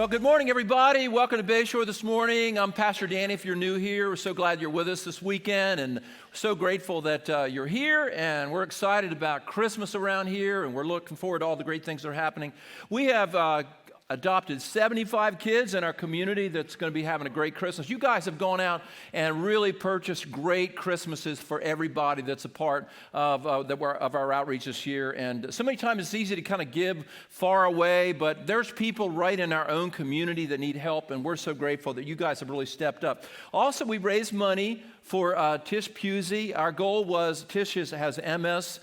Well, good morning, everybody. Welcome to Bayshore this morning. I'm Pastor Danny. If you're new here, we're so glad you're with us this weekend, and so grateful that you're here, and we're excited about Christmas around here, and we're looking forward to all the great things that are happening. We have adopted 75 kids in our community that's going to be having a great Christmas. You guys have gone out and really purchased great Christmases for everybody that's a part of our outreach this year. And so many times it's easy to kind of give far away, but there's people right in our own community that need help, and we're so grateful that you guys have really stepped up. Also, we raised money for Tice Pusey. Our goal was, Tice has MS.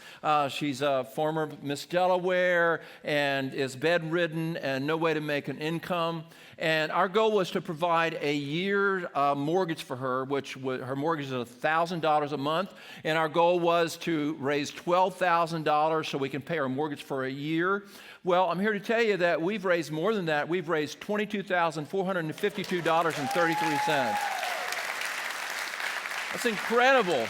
She's a former Miss Delaware and is bedridden and no way to make an income. And our goal was to provide a year mortgage for her, which her mortgage is $1,000 a month. And our goal was to raise $12,000 so we can pay our mortgage for a year. Well, I'm here to tell you that we've raised more than that. We've raised $22,452.33. That's incredible.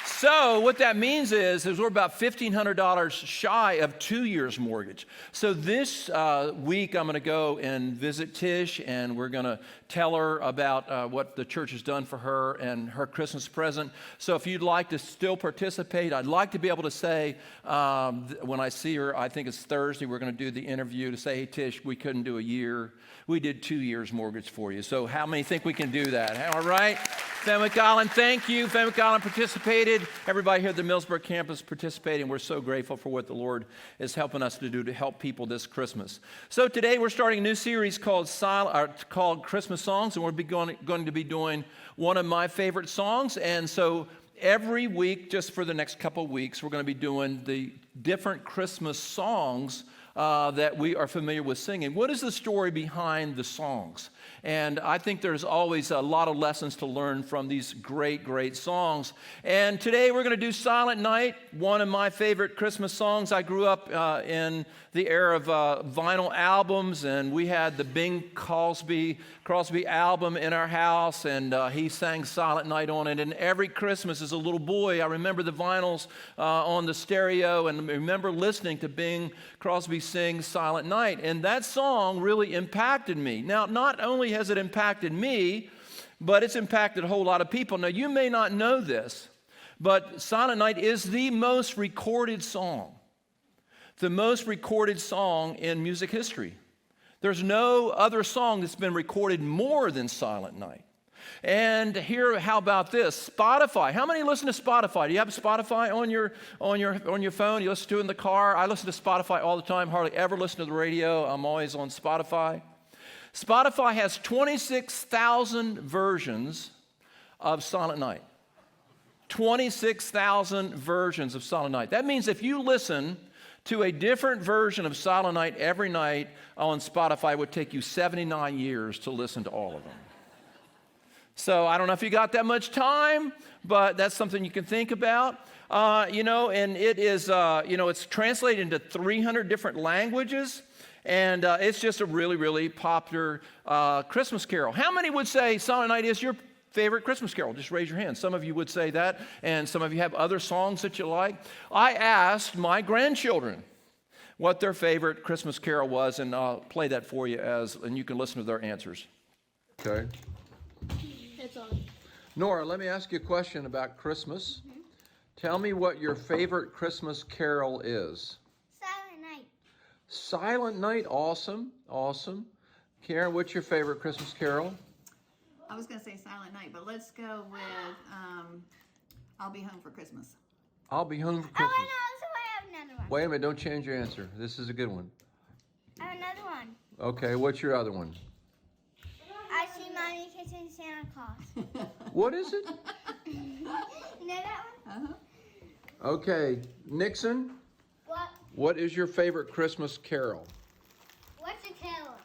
So what that means is we're about $1,500 shy of 2 years mortgage. So this week I'm going to go and visit Tish, and we're going to tell her about what the church has done for her and her Christmas present. So if you'd like to still participate, I'd like to be able to say when I see her, I think it's Thursday, we're going to do the interview to say, hey, Tish, we couldn't do a year. We did 2 years mortgage for you. So how many think we can do that? All right? Fenwick Island, thank you. Fenwick Island participated. Everybody here at the Millsburg campus participating. We're so grateful for what the Lord is helping us to do to help people this Christmas. So today we're starting a new series called Christmas Songs, and we're going to be doing one of my favorite songs. And so every week, just for the next couple of weeks, we're going to be doing the different Christmas songs that we are familiar with singing. What is the story behind the songs? And I think there's always a lot of lessons to learn from these great, great songs. And today we're going to do Silent Night, one of my favorite Christmas songs. I grew up in the era of vinyl albums, and we had the Bing Crosby album in our house, and he sang Silent Night on it. And every Christmas as a little boy, I remember the vinyls on the stereo, and remember listening to Bing Crosby sing Silent Night. And that song really impacted me. Now, not only has it impacted me, but it's impacted a whole lot of people. Now, you may not know this, but Silent Night is the most recorded song. The most recorded song in music history. There's no other song that's been recorded more than Silent Night. And here, how about this? Spotify. How many listen to Spotify? Do you have Spotify on your phone? You listen to it in the car? I listen to Spotify all the time. Hardly ever listen to the radio. I'm always on Spotify. Spotify has 26,000 versions of Silent Night. 26,000 versions of Silent Night. That means if you listen to a different version of Silent Night every night on Spotify, it would take you 79 years to listen to all of them. So I don't know if you got that much time, but that's something you can think about. And it is, it's translated into 300 different languages. And it's just a really, really popular Christmas carol. How many would say Silent Night is your favorite Christmas carol? Just raise your hand. Some of you would say that, and some of you have other songs that you like. I asked my grandchildren what their favorite Christmas carol was, and I'll play that for you and you can listen to their answers. Okay. It's on. Nora, let me ask you a question about Christmas. Mm-hmm. Tell me what your favorite Christmas carol is. Silent Night. Silent Night, awesome. Karen, what's your favorite Christmas carol? I was going to say Silent Night, but let's go with I'll Be Home for Christmas. I'll Be Home for Christmas. Oh, I know. So I have another one. Wait a minute, don't change your answer. This is a good one. I have another one. Okay, what's your other one? I See Mommy Kissing Santa Claus. What is it? You know that one? Uh-huh. Okay, Nixon, What? what is your favorite Christmas carol? What's a carol?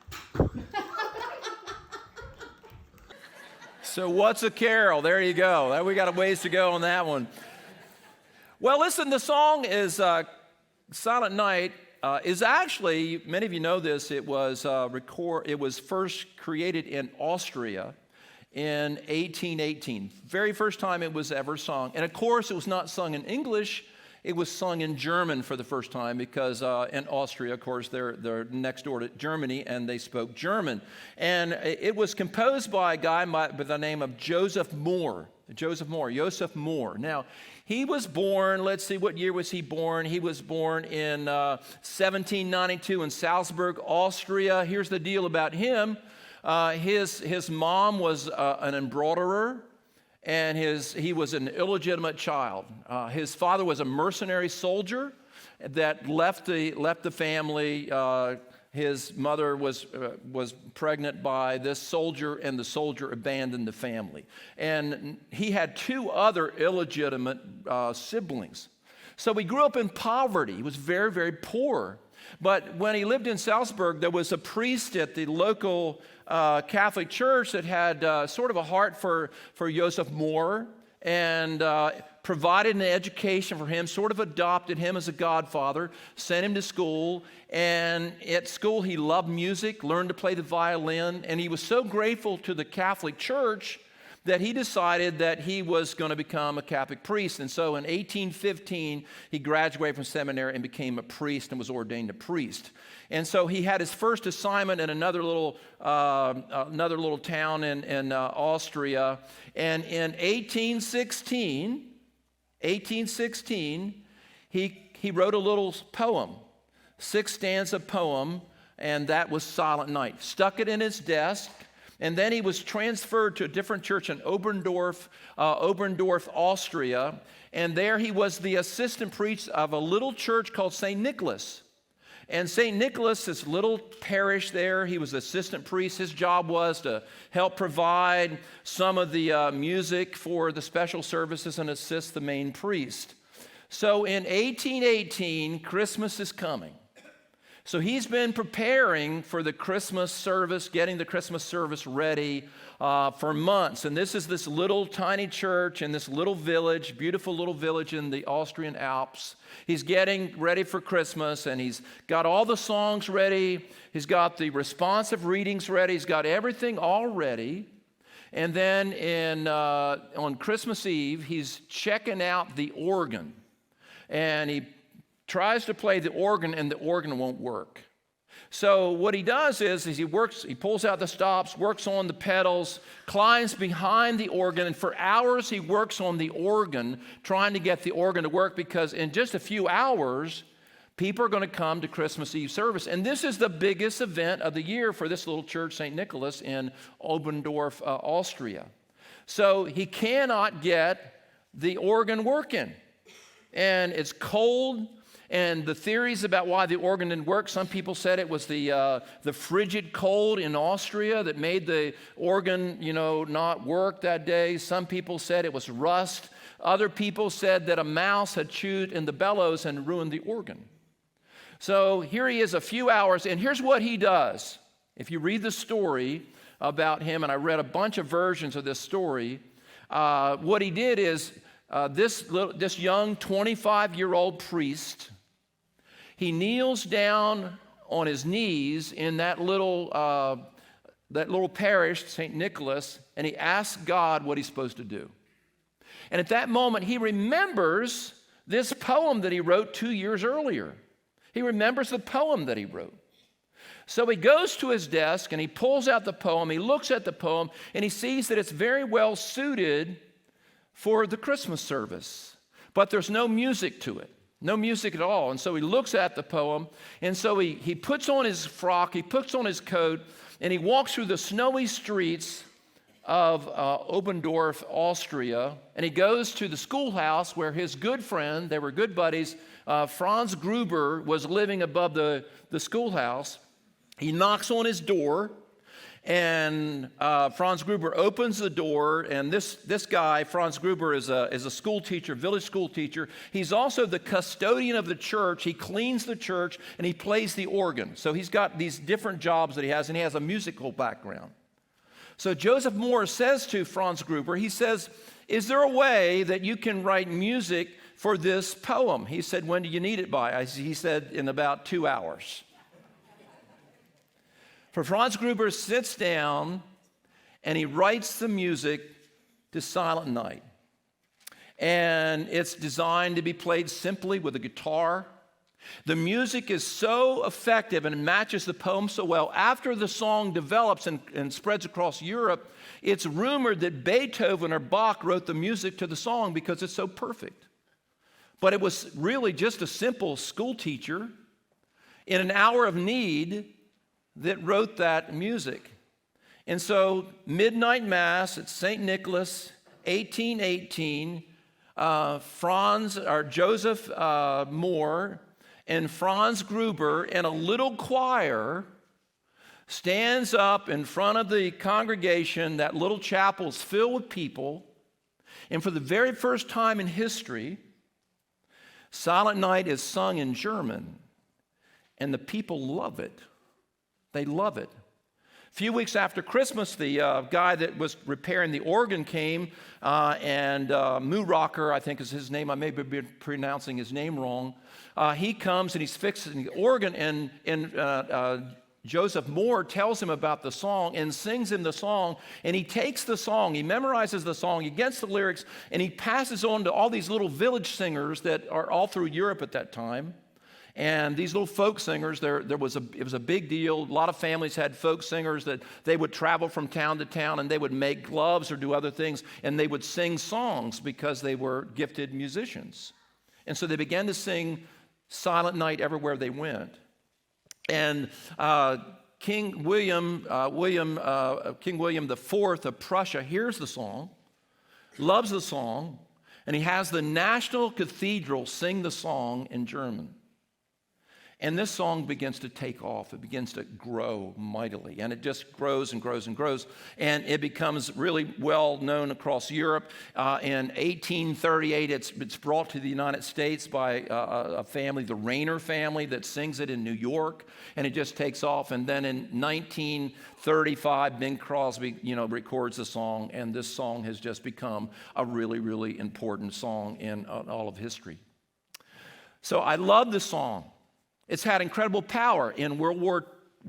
So what's a carol? There you go. We got a ways to go on that one. Well, listen, the song is Silent Night. Is actually, many of you know this, it was first created in Austria in 1818. Very first time it was ever sung. And of course, it was not sung in English. It was sung in German for the first time because in Austria, of course, they're next door to Germany, and they spoke German. And it was composed by a guy by the name of Joseph Mohr. Joseph Mohr. Now, he was born, let's see, what year was he born? He was born in 1792 in Salzburg, Austria. Here's the deal about him. His mom was an embroiderer, and he was an illegitimate child. His father was a mercenary soldier that left the family. His mother was pregnant by this soldier, and the soldier abandoned the family. And he had two other illegitimate siblings. So he grew up in poverty. He was very, very poor. But when he lived in Salzburg, there was a priest at the local Catholic church that had sort of a heart for Joseph Mohr, and provided an education for him, sort of adopted him as a godfather, sent him to school. And at school, he loved music, learned to play the violin, and he was so grateful to the Catholic Church that he decided that he was going to become a Catholic priest. And so in 1815, he graduated from seminary and became a priest and was ordained a priest. And so he had his first assignment in another little town in Austria. And in 1816, he wrote a little poem, 6-stanza poem, and that was Silent Night. Stuck it in his desk. And then he was transferred to a different church in Oberndorf, Austria. And there he was the assistant priest of a little church called St. Nicholas. And St. Nicholas, this little parish there, he was assistant priest. His job was to help provide some of the music for the special services and assist the main priest. So in 1818, Christmas is coming. So he's been preparing for the Christmas service, getting the Christmas service ready for months. And this is this little tiny church in this little village, beautiful little village in the Austrian Alps. He's getting ready for Christmas, and he's got all the songs ready. He's got the responsive readings ready. He's got everything all ready. And then on Christmas Eve, he's checking out the organ. And he tries to play the organ, and the organ won't work. So what he does is he pulls out the stops, works on the pedals, climbs behind the organ, and for hours he works on the organ, trying to get the organ to work, because in just a few hours, people are going to come to Christmas Eve service. And this is the biggest event of the year for this little church, St. Nicholas, in Oberndorf, Austria. So he cannot get the organ working. And it's cold. And the theories about why the organ didn't work, some people said it was the frigid cold in Austria that made the organ, not work that day. Some people said it was rust. Other people said that a mouse had chewed in the bellows and ruined the organ. So here he is a few hours, and here's what he does. If you read the story about him, and I read a bunch of versions of this story, what he did is this young 25-year-old priest, he kneels down on his knees in that little parish, St. Nicholas, and he asks God what he's supposed to do. And at that moment, he remembers this poem that he wrote 2 years earlier. He remembers the poem that he wrote. So he goes to his desk and he pulls out the poem, he looks at the poem, and he sees that it's very well suited for the Christmas service. But there's no music to it. No music at all. And so he looks at the poem, and so he puts on his frock, he puts on his coat, and he walks through the snowy streets of Oberndorf, Austria, and he goes to the schoolhouse where his good friend, they were good buddies, Franz Gruber, was living above the schoolhouse. He knocks on his door, and Franz Gruber opens the door, and this guy, Franz Gruber, is a school teacher, village school teacher. He's also the custodian of the church. He cleans the church, and he plays the organ. So he's got these different jobs that he has, and he has a musical background. So Joseph Mohr says to Franz Gruber, he says, "Is there a way that you can write music for this poem?" He said, "When do you need it by?" He said, "In about 2 hours." For Franz Gruber sits down and he writes the music to Silent Night. and it's designed to be played simply with a guitar. The music is so effective and it matches the poem so well. After the song develops and spreads across Europe, it's rumored that Beethoven or Bach wrote the music to the song because it's so perfect. But it was really just a simple school teacher in an hour of need that wrote that music. And so, Midnight Mass at St. Nicholas, 1818, Joseph Moore and Franz Gruber and a little choir stands up in front of the congregation. That little chapel's filled with people. And for the very first time in history, Silent Night is sung in German. And the people love it. They love it. A few weeks after Christmas, the guy that was repairing the organ came, and Rocker, I think is his name. I may be pronouncing his name wrong. He comes and he's fixing the organ, and Joseph Moore tells him about the song and sings him the song, and he takes the song, he memorizes the song, he gets the lyrics, and he passes on to all these little village singers that are all through Europe at that time. And these little folk singers, it was a big deal. A lot of families had folk singers that they would travel from town to town, and they would make gloves or do other things, and they would sing songs because they were gifted musicians. And so they began to sing Silent Night everywhere they went. And King William IV of Prussia hears the song, loves the song, and he has the National Cathedral sing the song in German. And this song begins to take off. It begins to grow mightily. And it just grows and grows and grows. And it becomes really well known across Europe. In 1838, it's brought to the United States by a family, the Rayner family, that sings it in New York. And it just takes off. And then in 1935, Bing Crosby, records the song. And this song has just become a really, really important song in all of history. So I love this song. It's had incredible power in World War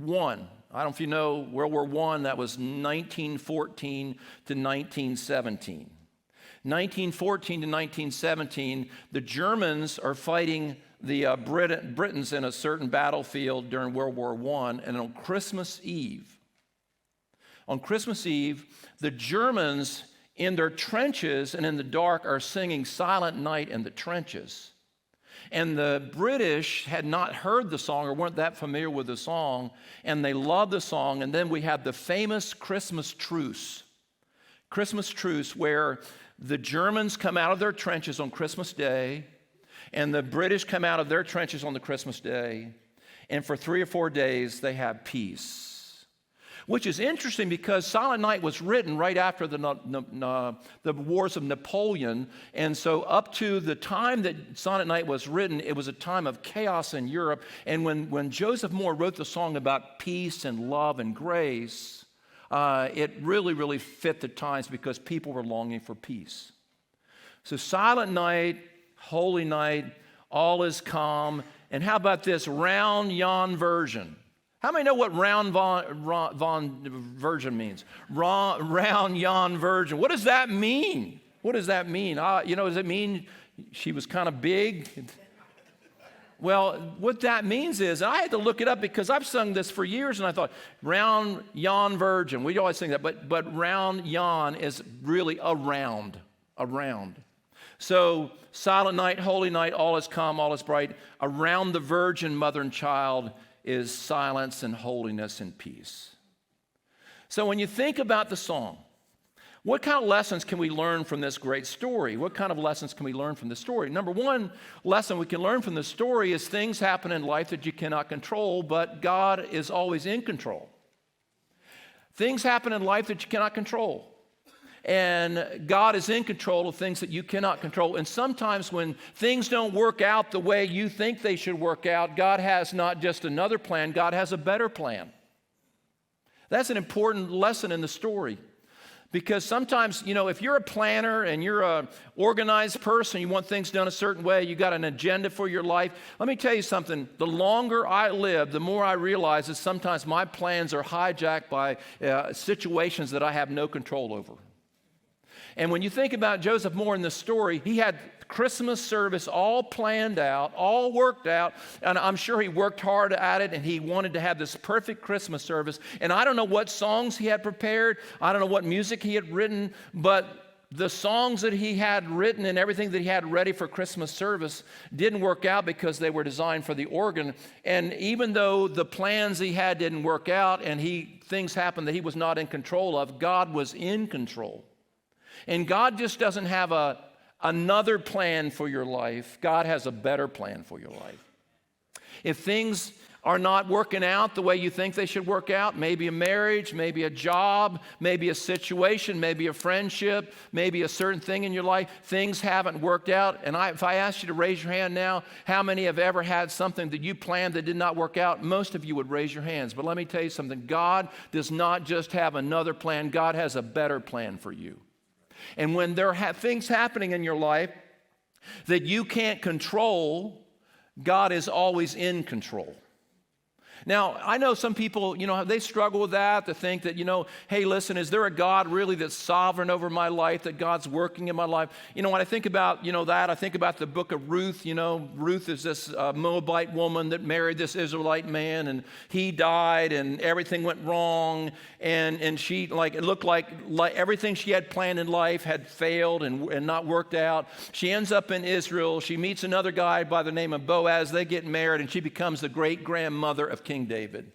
I. I don't know if you know World War I, that was 1914 to 1917. 1914 to 1917, the Germans are fighting the Britons in a certain battlefield during World War I, and on Christmas Eve, the Germans in their trenches and in the dark are singing Silent Night in the trenches. And the British had not heard the song or weren't that familiar with the song, and they loved the song. And then we have the famous Christmas truce, where the Germans come out of their trenches on Christmas Day, and the British come out of their trenches on the Christmas Day, and for 3 or 4 days they have peace. Which is interesting because Silent Night was written right after the wars of Napoleon. And so up to the time that Silent Night was written, it was a time of chaos in Europe. And when Joseph Moore wrote the song about peace and love and grace, it really, really fit the times because people were longing for peace. So Silent Night, Holy Night, all is calm. And how about this round yon virgin? How many know what round virgin means? Round yon virgin. What does that mean? Does it mean she was kind of big? Well, what that means is, and I had to look it up because I've sung this for years, and I thought, round yon virgin. We always sing that, but round yon is really around. So, Silent Night, Holy Night, all is calm, all is bright. Around the Virgin, Mother and Child is silence and holiness and peace. So when you think about the song, what kind of lessons can we learn from this great story? What kind of lessons can we learn from this story? Number one lesson we can learn from this story is things happen in life that you cannot control, but God is always in control. Things happen in life that you cannot control. And God is in control of things that you cannot control. And sometimes when things don't work out the way you think they should work out, God has not just another plan, God has a better plan. That's an important lesson in the story. Because sometimes, if you're a planner and you're an organized person, you want things done a certain way, you got an agenda for your life. Let me tell you something. The longer I live, the more I realize that sometimes my plans are hijacked by situations that I have no control over. And when you think about Joseph Moore in this story, he had Christmas service all planned out, all worked out, and I'm sure he worked hard at it, and he wanted to have this perfect Christmas service. And I don't know what songs he had prepared, I don't know what music he had written, but the songs that he had written and everything that he had ready for Christmas service didn't work out because they were designed for the organ. And even though the plans he had didn't work out and things happened that he was not in control of, God was in control. And God just doesn't have another plan for your life. God has a better plan for your life. If things are not working out the way you think they should work out, maybe a marriage, maybe a job, maybe a situation, maybe a friendship, maybe a certain thing in your life, things haven't worked out. And if I asked you to raise your hand now, how many have ever had something that you planned that did not work out? Most of you would raise your hands. But let me tell you something. God does not just have another plan. God has a better plan for you. And when there are things happening in your life that you can't control, God is always in control. Now, I know some people, they struggle with that, to think that, hey, listen, is there a God really that's sovereign over my life, that God's working in my life? When I think about, that, I think about the book of Ruth. Ruth is this Moabite woman that married this Israelite man, and he died, and everything went wrong, and she, it looked like everything she had planned in life had failed and not worked out. She ends up in Israel. She meets another guy by the name of Boaz. They get married, and she becomes the great-grandmother of King David.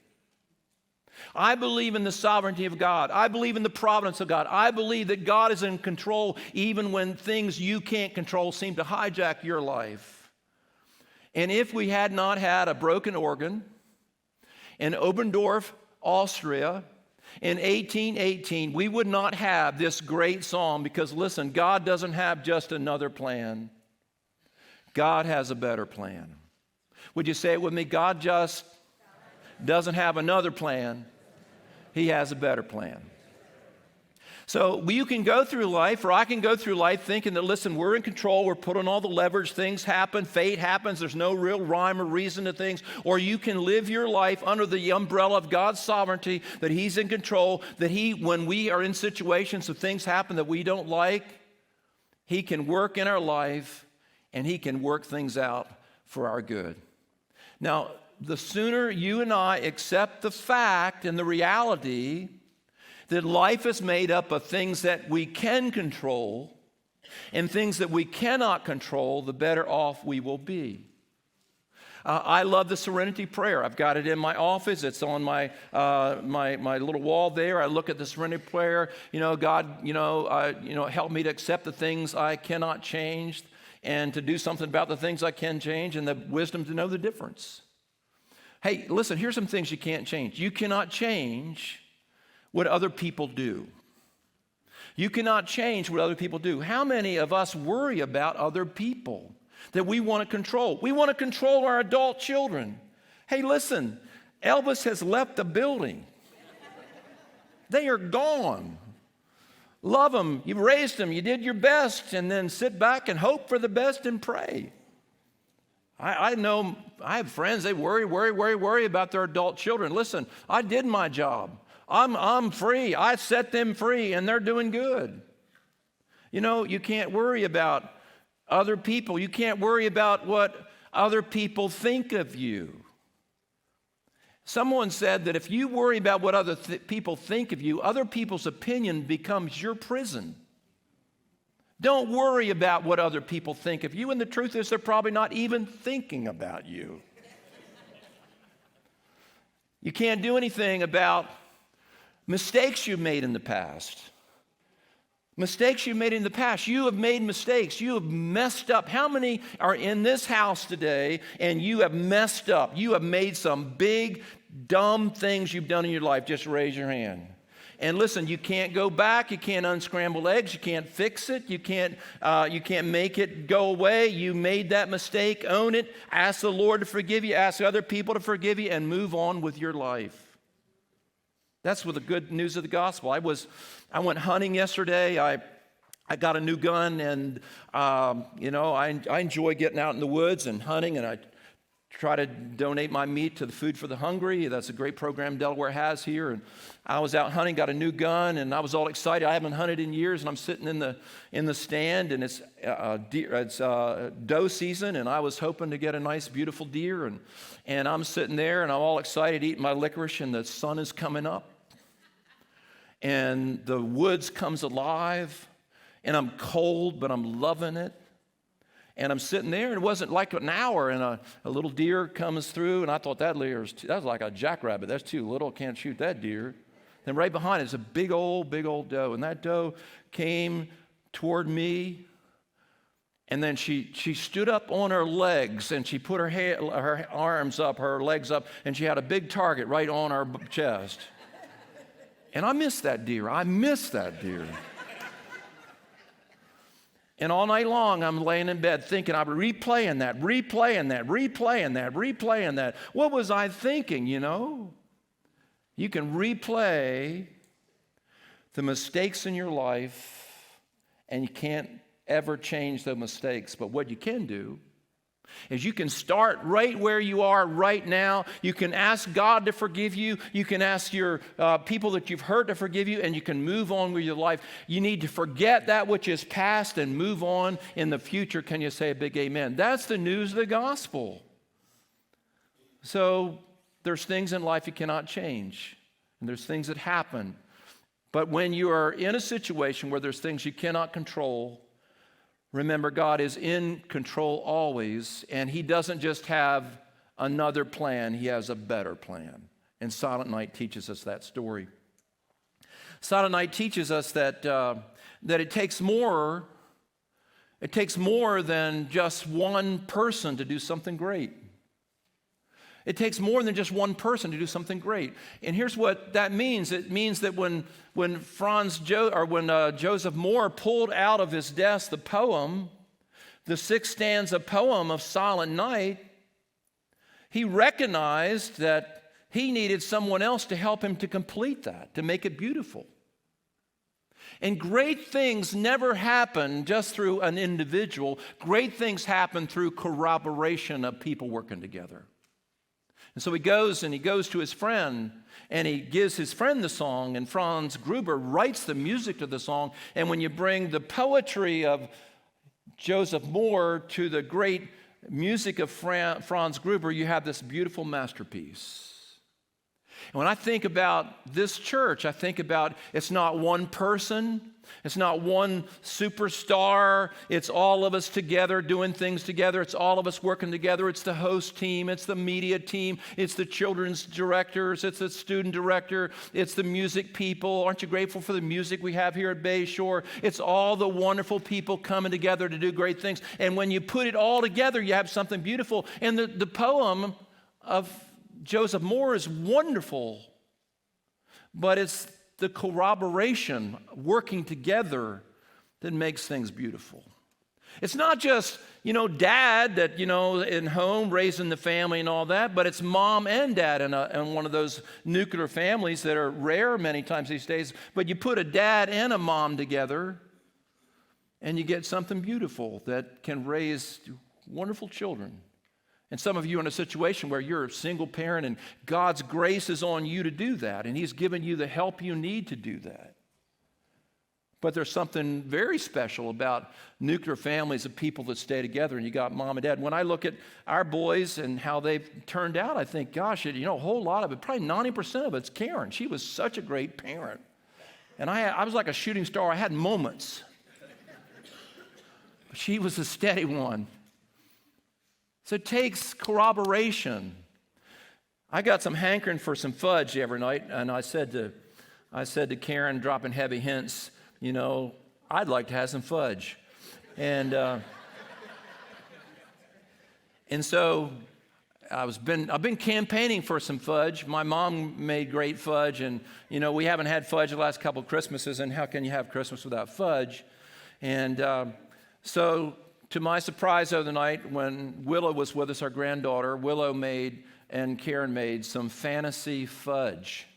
I believe in the sovereignty of God. I believe in the providence of God. I believe that God is in control even when things you can't control seem to hijack your life. And if we had not had a broken organ in Oberndorf, Austria, in 1818, we would not have this great song, because listen, God doesn't have just another plan. God has a better plan. Would you say it with me? God just doesn't have another plan. He has a better plan. So you can go through life, or I can go through life thinking that, listen, we're in control, we're putting all the leverage, things happen, fate happens, there's no real rhyme or reason to things. Or you can live your life under the umbrella of God's sovereignty, that He's in control, that when we are in situations of things happen that we don't like, He can work in our life, and He can work things out for our good. Now, the sooner you and I accept the fact and the reality that life is made up of things that we can control and things that we cannot control, the better off we will be. I love the Serenity Prayer. I've got it in my office. It's on my little wall there. I look at the Serenity Prayer. God, help me to accept the things I cannot change, and to do something about the things I can change, and the wisdom to know the difference. Hey, listen, here's some things you can't change. You cannot change what other people do. You cannot change what other people do. How many of us worry about other people that we want to control? We want to control our adult children. Hey, listen, Elvis has left the building. They are gone. Love them. You raised them. You did your best, and then sit back and hope for the best and pray. I know I have friends, they worry about their adult children. Listen, I did my job. I'm free. I set them free, and they're doing good. You can't worry about other people. You can't worry about what other people think of you. Someone said that if you worry about what other people think of you, other people's opinion becomes your prison. Don't worry about what other people think of you, and the truth is they're probably not even thinking about you. You can't do anything about mistakes you've made in the past. Mistakes you made in the past. You have made mistakes. You have messed up. How many are in this house today and you have messed up? You have made some big, dumb things you've done in your life. Just raise your hand. And listen, you can't go back. You can't unscramble eggs. You can't fix it. You can't make it go away. You made that mistake. Own it. Ask the Lord to forgive you. Ask other people to forgive you, and move on with your life. That's what the good news of the gospel. I went hunting yesterday. I got a new gun, and I enjoy getting out in the woods and hunting, and I try to donate my meat to the Food for the Hungry. That's a great program Delaware has here. And I was out hunting, got a new gun, and I was all excited. I haven't hunted in years, and I'm sitting in the stand, and it's doe season, and I was hoping to get a nice, beautiful deer. And I'm sitting there, and I'm all excited, eating my licorice, and the sun is coming up. And the woods comes alive, and I'm cold, but I'm loving it. And I'm sitting there, and it wasn't like an hour, and a little deer comes through, and I thought that was like a jackrabbit. That's too little, can't shoot that deer. Then right behind it is a big old doe, and that doe came toward me, and then she stood up on her legs, and she put her arms up, her legs up, and she had a big target right on her chest. And I missed that deer. And all night long, I'm laying in bed thinking, I'm replaying that. What was I thinking, you know? You can replay the mistakes in your life, and you can't ever change those mistakes. But what you can do is you can start right where you are right now. You can ask God to forgive you. You can ask your people that you've hurt to forgive you, and you can move on with your life. You need to forget that which is past and move on in the future. Can you say a big amen? That's the news of the gospel. So there's things in life you cannot change, and there's things that happen. But when you are in a situation where there's things you cannot control, remember, God is in control always, and He doesn't just have another plan, He has a better plan. And Silent Night teaches us that story. Silent Night teaches us that it takes more than just one person to do something great. It takes more than just one person to do something great. And here's what that means. It means that when Joseph Moore pulled out of his desk the poem, the 6-stanza poem of Silent Night, he recognized that he needed someone else to help him to complete that, to make it beautiful. And great things never happen just through an individual. Great things happen through corroboration of people working together. And so he goes to his friend, and he gives his friend the song, and Franz Gruber writes the music to the song. And when you bring the poetry of Joseph Moore to the great music of Franz Gruber, you have this beautiful masterpiece. And when I think about this church, I think about it's not one person, it's not one superstar, it's all of us together doing things together, it's all of us working together, it's the host team, it's the media team, it's the children's directors, it's the student director, it's the music people. Aren't you grateful for the music we have here at Bayshore? It's all the wonderful people coming together to do great things. And when you put it all together, you have something beautiful. And the poem of Joseph Moore is wonderful, but it's the corroboration, working together, that makes things beautiful. It's not just, dad that, in home, raising the family and all that, but it's mom and dad in one of those nuclear families that are rare many times these days. But you put a dad and a mom together, and you get something beautiful that can raise wonderful children. And some of you are in a situation where you're a single parent, and God's grace is on you to do that, and He's given you the help you need to do that. But there's something very special about nuclear families of people that stay together, and you got mom and dad. When I look at our boys and how they've turned out, I think, gosh, a whole lot of it, probably 90% of it's Karen. She was such a great parent. And I was like a shooting star. I had moments. But she was a steady one. So it takes corroboration. I got some hankering for some fudge every night, and I said to Karen, dropping heavy hints, I'd like to have some fudge. And so I've been campaigning for some fudge. My mom made great fudge, and we haven't had fudge the last couple of Christmases, and how can you have Christmas without fudge? And so to my surprise the other night, when Willow was with us, our granddaughter, Willow made and Karen made some fantasy fudge.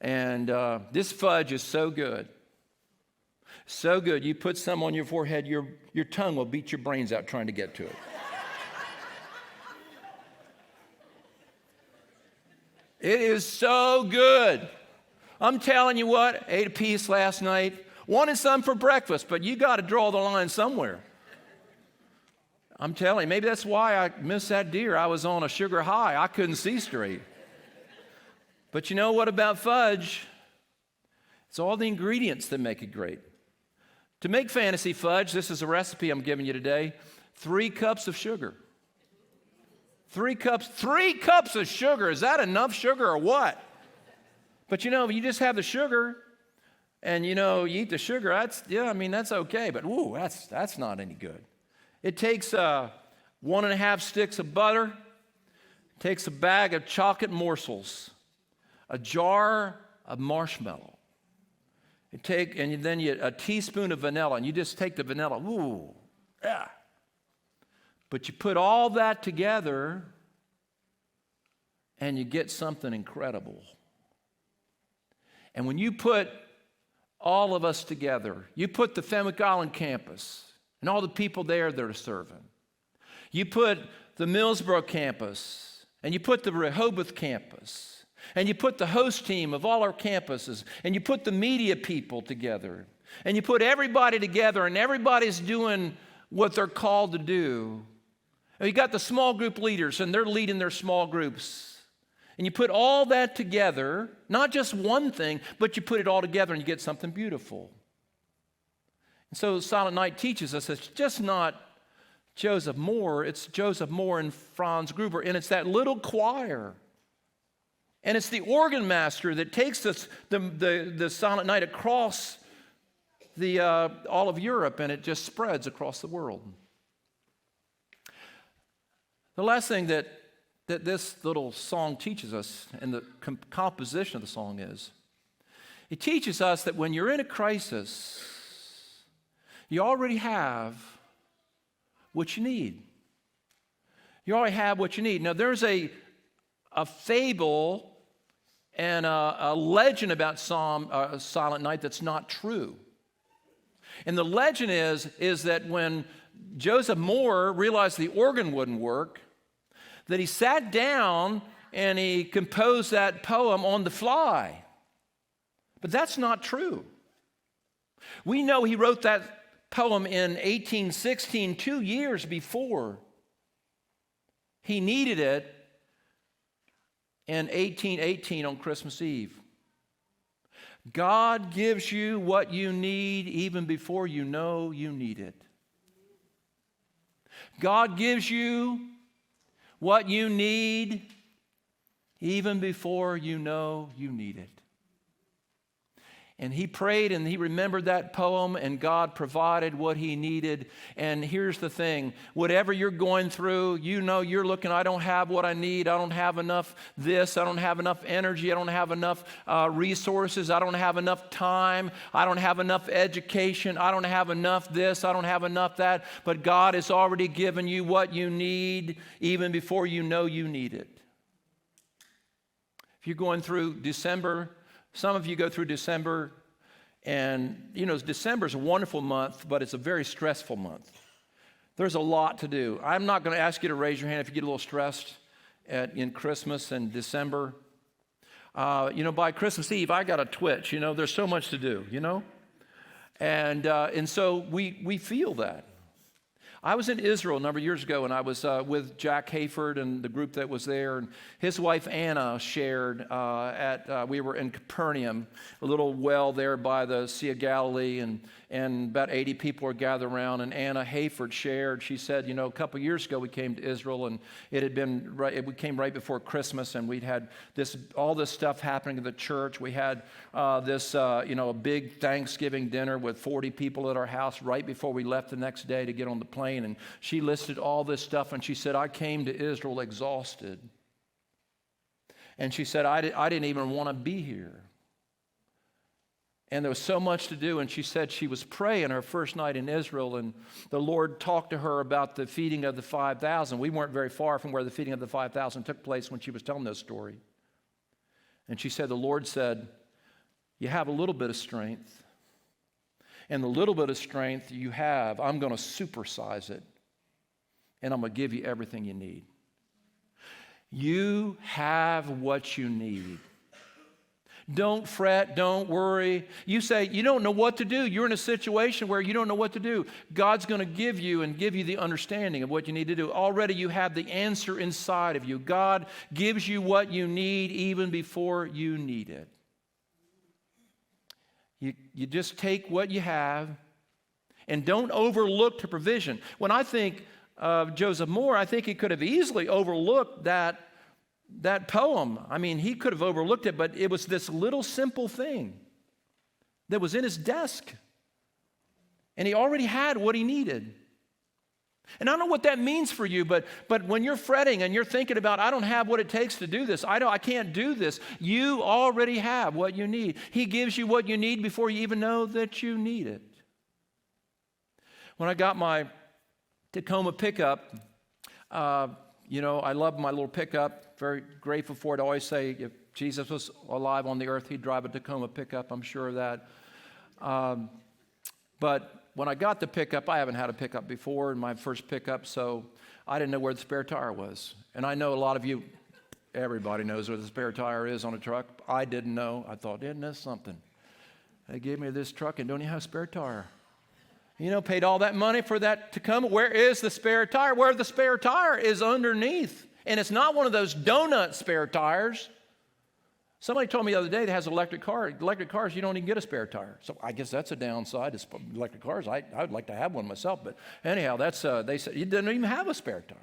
And this fudge is so good. So good. You put some on your forehead, your tongue will beat your brains out trying to get to it. It is so good. I'm telling you what, ate a piece last night, wanted some for breakfast, but you got to draw the line somewhere. I'm telling you, maybe that's why I missed that deer. I was on a sugar high. I couldn't see straight. But you know what about fudge? It's all the ingredients that make it great. To make fantasy fudge, this is a recipe I'm giving you today, 3 cups of sugar. 3 cups of sugar. Is that enough sugar or what? But you know, if you just have the sugar and you eat the sugar, that's okay. But that's not any good. It takes 1.5 sticks of butter, takes a bag of chocolate morsels, a jar of marshmallow. A teaspoon of vanilla, and you just take the vanilla. But you put all that together, and you get something incredible. And when you put all of us together, you put the Fenwick Island campus and all the people there that are serving. You put the Millsboro campus, and you put the Rehoboth campus, and you put the host team of all our campuses, and you put the media people together, and you put everybody together, and everybody's doing what they're called to do. And you got the small group leaders, and they're leading their small groups. And you put all that together, not just one thing, but you put it all together and you get something beautiful. And so Silent Night teaches us it's just not Joseph Moore, it's Joseph Moore and Franz Gruber, and it's that little choir. And it's the organ master that takes the Silent Night across all of Europe, and it just spreads across the world. The last thing that this little song teaches us, and the composition of the song is, it teaches us that when you're in a crisis, you already have what you need. You already have what you need. Now, there's a fable and a legend about Silent Night that's not true. And the legend is that when Joseph Moore realized the organ wouldn't work, that he sat down and he composed that poem on the fly. But that's not true. We know he wrote that poem in 1816, 2 years before he needed it in 1818 on Christmas Eve. God gives you what you need even before you know you need it. God gives you what you need even before you know you need it. And he prayed and he remembered that poem, and God provided what he needed. And here's the thing, whatever you're going through, you're looking, I don't have what I need. I don't have enough this. I don't have enough energy. I don't have enough resources. I don't have enough time. I don't have enough education. I don't have enough this. I don't have enough that. But God has already given you what you need even before you know you need it. If you're going through December, some of you go through December, and December is a wonderful month, but it's a very stressful month. There's a lot to do. I'm not going to ask you to raise your hand if you get a little stressed in Christmas and December. By Christmas Eve, I got a twitch. There's so much to do, And so we feel that. I was in Israel a number of years ago, and I was with Jack Hayford and the group that was there. And his wife Anna shared we were in Capernaum, a little well there by the Sea of Galilee, and about 80 people were gathered around. And Anna Hayford shared. She said, a couple of years ago we came to Israel, and we came right before Christmas, and we'd had all this stuff happening in the church. We had a big Thanksgiving dinner with 40 people at our house right before we left the next day to get on the plane. And she listed all this stuff, and she said, I came to Israel exhausted. And she said, I didn't even want to be here. And there was so much to do, and she said she was praying her first night in Israel, and the Lord talked to her about the feeding of the 5,000. We weren't very far from where the feeding of the 5,000 took place when she was telling this story. And she said, the Lord said, you have a little bit of strength. And the little bit of strength you have, I'm going to supersize it. And I'm going to give you everything you need. You have what you need. Don't fret, don't worry. You say you don't know what to do. You're in a situation where you don't know what to do. God's going to give you the understanding of what you need to do. Already you have the answer inside of you. God gives you what you need even before you need it. You just take what you have and don't overlook the provision. When I think of Joseph Moore, I think he could have easily overlooked that poem. I mean, he could have overlooked it, but it was this little simple thing that was in his desk. And he already had what he needed. And I don't know what that means for you, but when you're fretting and you're thinking about, I don't have what it takes to do this, I can't do this, you already have what you need. He gives you what you need before you even know that you need it. When I got my Tacoma pickup, I love my little pickup. Very grateful for it. I always say if Jesus was alive on the earth, he'd drive a Tacoma pickup. I'm sure of that. But when I got the pickup, I haven't had a pickup before, my first pickup, so I didn't know where the spare tire was. And I know a lot of you, everybody knows where the spare tire is on a truck. I didn't know. I thought, isn't this something? They gave me this truck and don't even have a spare tire. Paid all that money for that Tacoma. Where is the spare tire? Where the spare tire is underneath. And it's not one of those donut spare tires. Somebody told me the other day that has an electric car. Electric cars, you don't even get a spare tire. So I guess that's a downside to electric cars. I would like to have one myself. But anyhow, they said you didn't even have a spare tire.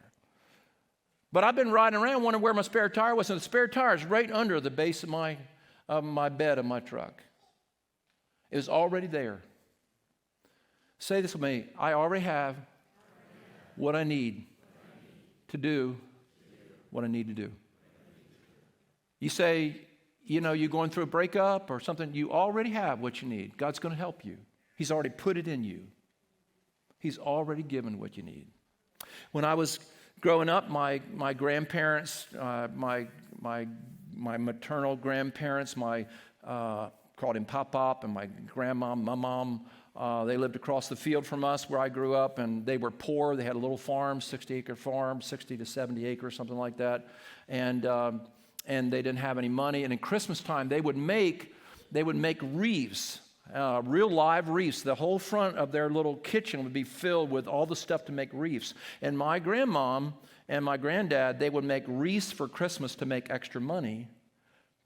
But I've been riding around wondering where my spare tire was. And the spare tire is right under the base of my bed of my truck. It was already there. Say this with me. I already have what I need to do what I need to do. You say, you're going through a breakup or something, you already have what you need. God's going to help you. He's already put it in you. He's already given what you need. When I was growing up, my grandparents, my maternal grandparents, called him Pop-Pop, and my grandma, my mom, they lived across the field from us where I grew up, and they were poor. They had a little farm, 60-acre farm, 60 to 70 acres, something like that. And they didn't have any money. And in Christmas time, they would make wreaths, real live wreaths. The whole front of their little kitchen would be filled with all the stuff to make wreaths. And my grandmom and my granddad, they would make wreaths for Christmas to make extra money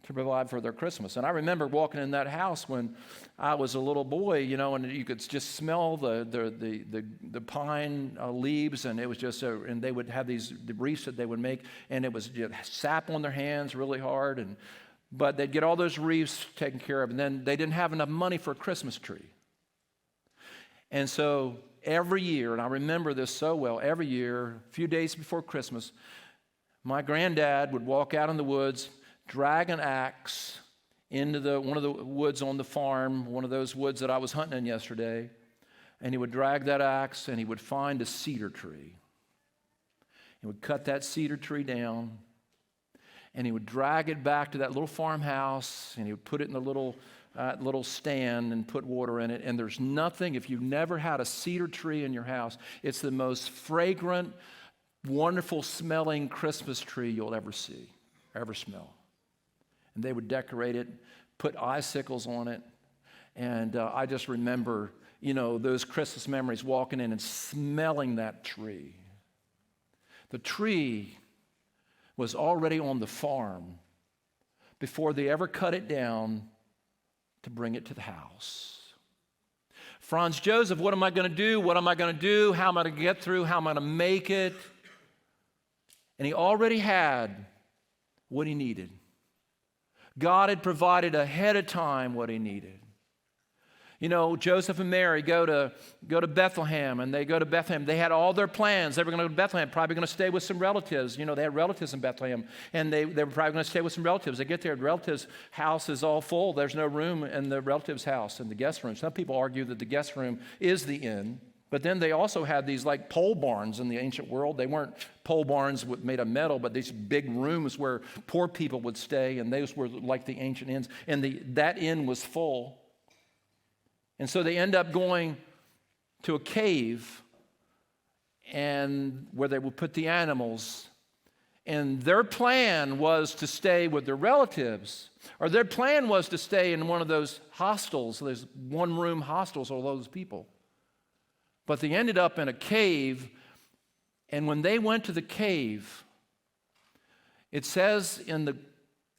to provide for their Christmas. And I remember walking in that house when I was a little boy, and you could just smell the pine leaves, and it was just, and they would have the wreaths that they would make, and it was just sap on their hands really hard, but they'd get all those wreaths taken care of, and then they didn't have enough money for a Christmas tree. And so every year, and I remember this so well, every year, a few days before Christmas, my granddad would walk out in the woods, drag an axe into one of the woods on the farm, one of those woods that I was hunting in yesterday, and he would drag that axe and he would find a cedar tree. He would cut that cedar tree down, and he would drag it back to that little farmhouse, and he would put it in the little stand and put water in it. And there's nothing, if you've never had a cedar tree in your house, it's the most fragrant, wonderful smelling Christmas tree you'll ever see, ever smell. And they would decorate it, put icicles on it. And I just remember, those Christmas memories, walking in and smelling that tree. The tree was already on the farm before they ever cut it down to bring it to the house. Franz Joseph, what am I going to do? What am I going to do? How am I going to get through? How am I going to make it? And he already had what he needed. God had provided ahead of time what he needed. Joseph and Mary go to Bethlehem, and they go to Bethlehem. They had all their plans. They were going to go to Bethlehem, probably going to stay with some relatives. They had relatives in Bethlehem, and they were probably going to stay with some relatives. They get there, the relatives' house is all full. There's no room in the relatives' house, in the guest room. Some people argue that the guest room is the inn. But then they also had these like pole barns in the ancient world. They weren't pole barns made of metal, but these big rooms where poor people would stay, and those were like the ancient inns. And that inn was full. And so they end up going to a cave, and where they would put the animals. And their plan was to stay with their relatives, or their plan was to stay in one of those hostels, those one-room hostels, all those people. But they ended up in a cave, and when they went to the cave, it says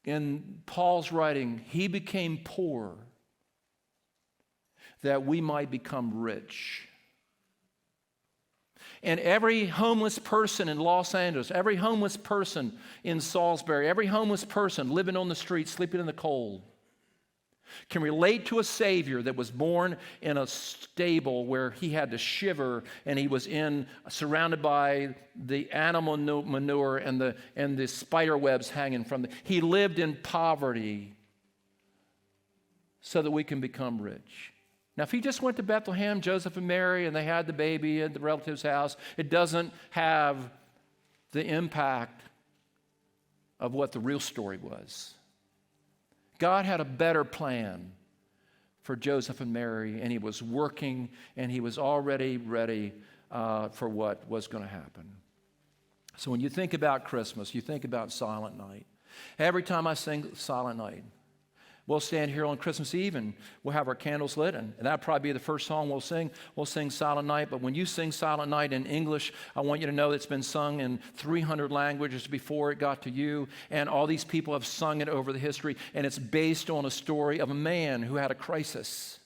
in Paul's writing, he became poor that we might become rich. And every homeless person in Los Angeles, every homeless person in Salisbury, every homeless person living on the street, sleeping in the cold, can relate to a Savior that was born in a stable where he had to shiver and he was surrounded by the animal manure and the spider webs hanging from he lived in poverty so that we can become rich. Now, if he just went to Bethlehem, Joseph and Mary, and they had the baby at the relative's house, it doesn't have the impact of what the real story was. God had a better plan for Joseph and Mary, and he was working, and he was already ready for what was going to happen. So when you think about Christmas, you think about Silent Night. Every time I sing Silent Night, we'll stand here on Christmas Eve and we'll have our candles lit, and that'll probably be the first song we'll sing. We'll sing Silent Night, but when you sing Silent Night in English, I want you to know it's been sung in 300 languages before it got to you, and all these people have sung it over the history, and it's based on a story of a man who had a crisis,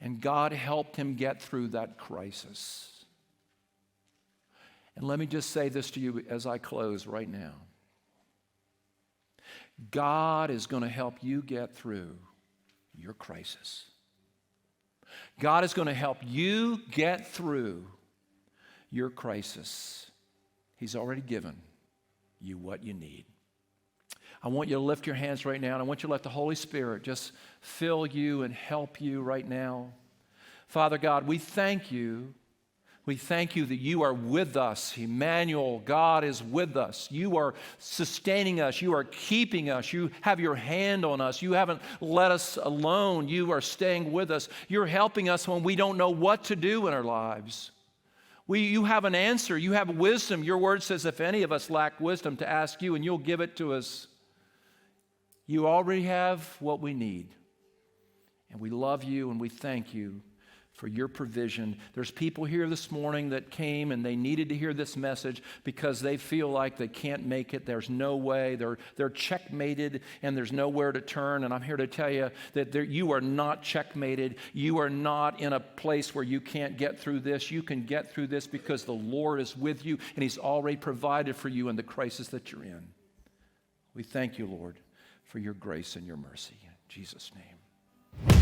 and God helped him get through that crisis. And let me just say this to you as I close right now. God is going to help you get through your crisis. God is going to help you get through your crisis. He's already given you what you need. I want you to lift your hands right now, and I want you to let the Holy Spirit just fill you and help you right now. Father God, we thank you. We thank you that you are with us. Emmanuel, God is with us. You are sustaining us. You are keeping us. You have your hand on us. You haven't let us alone. You are staying with us. You're helping us when we don't know what to do in our lives. You have an answer. You have wisdom. Your word says if any of us lack wisdom, to ask you, and you'll give it to us. You already have what we need. And we love you and we thank you for your provision. There's people here this morning that came and they needed to hear this message because they feel like they can't make it. There's no way. They're checkmated and there's nowhere to turn. And I'm here to tell you that you are not checkmated. You are not in a place where you can't get through this. You can get through this because the Lord is with you and He's already provided for you in the crisis that you're in. We thank you, Lord, for your grace and your mercy. In Jesus' name.